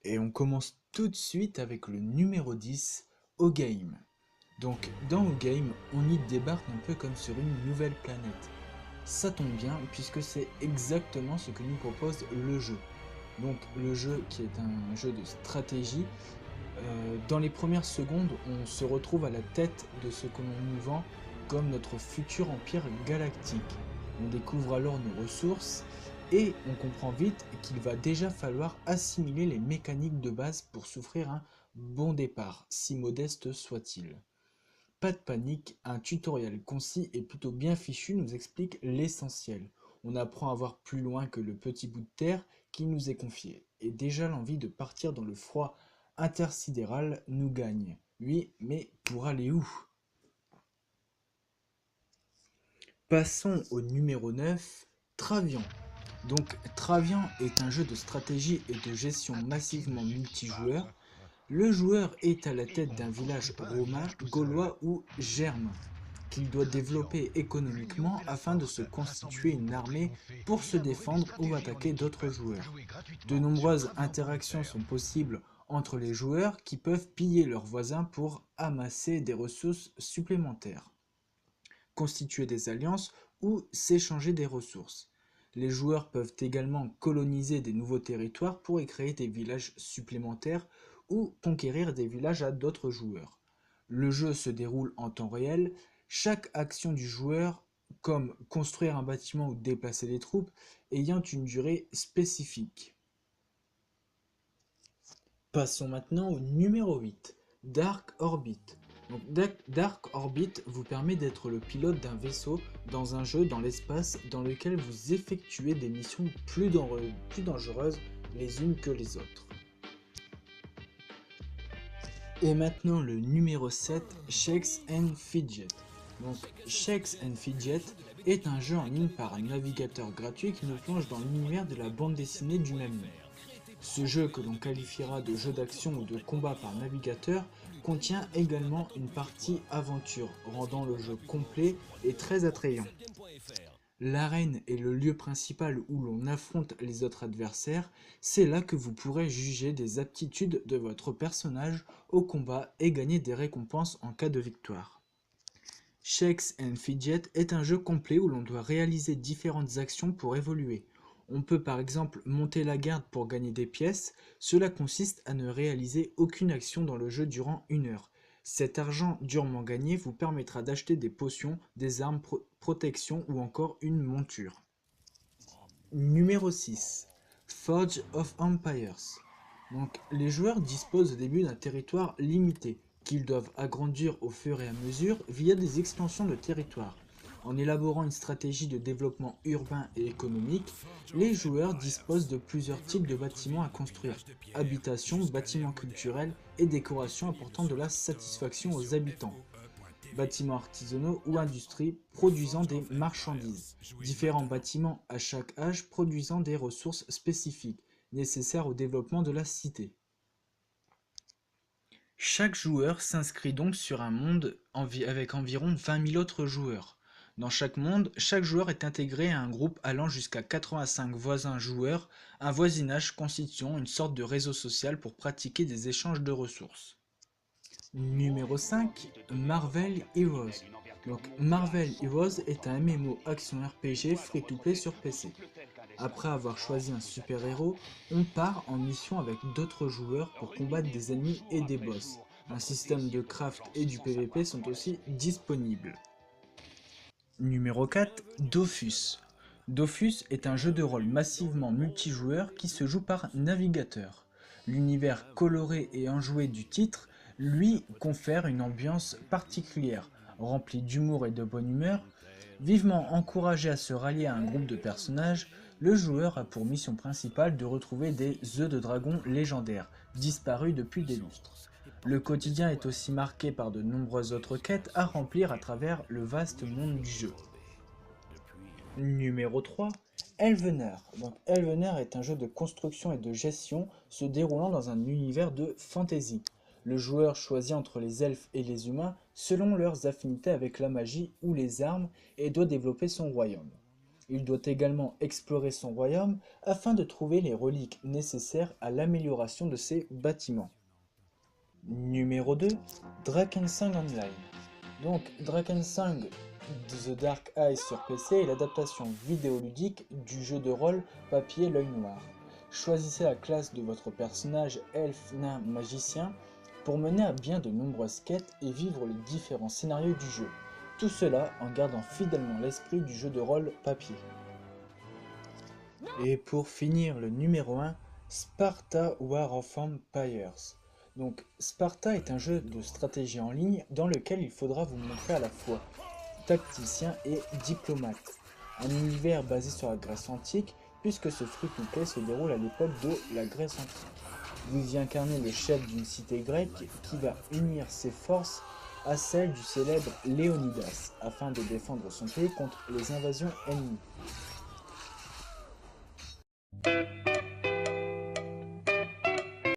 Et on commence tout de suite avec le numéro 10, O-Game. Donc dans O-Game, on y débarque un peu comme sur une nouvelle planète. Ça tombe bien puisque c'est exactement ce que nous propose le jeu. Donc le jeu qui est un jeu de stratégie, dans les premières secondes, on se retrouve à la tête de ce que l'on nous vend comme notre futur empire galactique. On découvre alors nos ressources et on comprend vite qu'il va déjà falloir assimiler les mécaniques de base pour s'offrir un bon départ, si modeste soit-il. Pas de panique, un tutoriel concis et plutôt bien fichu nous explique l'essentiel. On apprend à voir plus loin que le petit bout de terre qui nous est confié. Et déjà l'envie de partir dans le froid intersidéral nous gagne. Oui, mais pour aller où? Passons au numéro 9, Travian. Donc Travian est un jeu de stratégie et de gestion massivement multijoueur. Le joueur est à la tête d'un village romain, gaulois ou germain qu'il doit développer économiquement afin de se constituer une armée pour se défendre ou attaquer d'autres joueurs. De nombreuses interactions sont possibles entre les joueurs qui peuvent piller leurs voisins pour amasser des ressources supplémentaires, constituer des alliances ou s'échanger des ressources. Les joueurs peuvent également coloniser des nouveaux territoires pour y créer des villages supplémentaires ou conquérir des villages à d'autres joueurs. Le jeu se déroule en temps réel, chaque action du joueur, comme construire un bâtiment ou déplacer des troupes, ayant une durée spécifique. Passons maintenant au numéro 8, Dark Orbit. Donc, Dark Orbit vous permet d'être le pilote d'un vaisseau dans un jeu dans l'espace dans lequel vous effectuez des missions plus dangereuses les unes que les autres. Et maintenant le numéro 7, Shakes and Fidget. Donc Shakes and Fidget est un jeu en ligne par un navigateur gratuit qui nous plonge dans l'univers de la bande dessinée du même nom. Ce jeu, que l'on qualifiera de jeu d'action ou de combat par navigateur, contient également une partie aventure, rendant le jeu complet et très attrayant. L'arène est le lieu principal où l'on affronte les autres adversaires, c'est là que vous pourrez juger des aptitudes de votre personnage au combat et gagner des récompenses en cas de victoire. Shakes and Fidget est un jeu complet où l'on doit réaliser différentes actions pour évoluer. On peut par exemple monter la garde pour gagner des pièces, cela consiste à ne réaliser aucune action dans le jeu durant 1 heure. Cet argent durement gagné vous permettra d'acheter des potions, des armes, protection ou encore une monture. Numéro 6. Forge of Empires. Donc, les joueurs disposent au début d'un territoire limité, qu'ils doivent agrandir au fur et à mesure via des extensions de territoire. En élaborant une stratégie de développement urbain et économique, les joueurs disposent de plusieurs types de bâtiments à construire, habitations, bâtiments culturels et décorations apportant de la satisfaction aux habitants, bâtiments artisanaux ou industries produisant des marchandises, différents bâtiments à chaque âge produisant des ressources spécifiques nécessaires au développement de la cité. Chaque joueur s'inscrit donc sur un monde avec environ 20 000 autres joueurs. Dans chaque monde, chaque joueur est intégré à un groupe allant jusqu'à 85 voisins joueurs, un voisinage constituant une sorte de réseau social pour pratiquer des échanges de ressources. Numéro 5, Marvel Heroes. Donc Marvel Heroes est un MMO action RPG free-to-play sur PC. Après avoir choisi un super-héros, on part en mission avec d'autres joueurs pour combattre des ennemis et des boss. Un système de craft et du PvP sont aussi disponibles. Numéro 4, Dofus. Dofus est un jeu de rôle massivement multijoueur qui se joue par navigateur. L'univers coloré et enjoué du titre lui confère une ambiance particulière, remplie d'humour et de bonne humeur. Vivement encouragé à se rallier à un groupe de personnages, le joueur a pour mission principale de retrouver des œufs de dragon légendaires, disparus depuis des lustres. Le quotidien est aussi marqué par de nombreuses autres quêtes à remplir à travers le vaste monde du jeu. Numéro 3, Elvener. Donc Elvener est un jeu de construction et de gestion se déroulant dans un univers de fantasy. Le joueur choisit entre les elfes et les humains selon leurs affinités avec la magie ou les armes et doit développer son royaume. Il doit également explorer son royaume afin de trouver les reliques nécessaires à l'amélioration de ses bâtiments. Numéro 2, Drakensang Online. Donc Drakensang The Dark Eye sur PC est l'adaptation vidéoludique du jeu de rôle papier L'œil noir. Choisissez la classe de votre personnage elfe, nain, magicien pour mener à bien de nombreuses quêtes et vivre les différents scénarios du jeu. Tout cela en gardant fidèlement l'esprit du jeu de rôle papier. Et pour finir, le numéro 1, Sparta War of Empires. Donc Sparta est un jeu de stratégie en ligne dans lequel il faudra vous montrer à la fois tacticien et diplomate. Un univers basé sur la Grèce antique puisque ce free-to-play se déroule à l'époque de la Grèce antique. Vous y incarnez le chef d'une cité grecque qui va unir ses forces à celles du célèbre Léonidas afin de défendre son pays contre les invasions ennemies.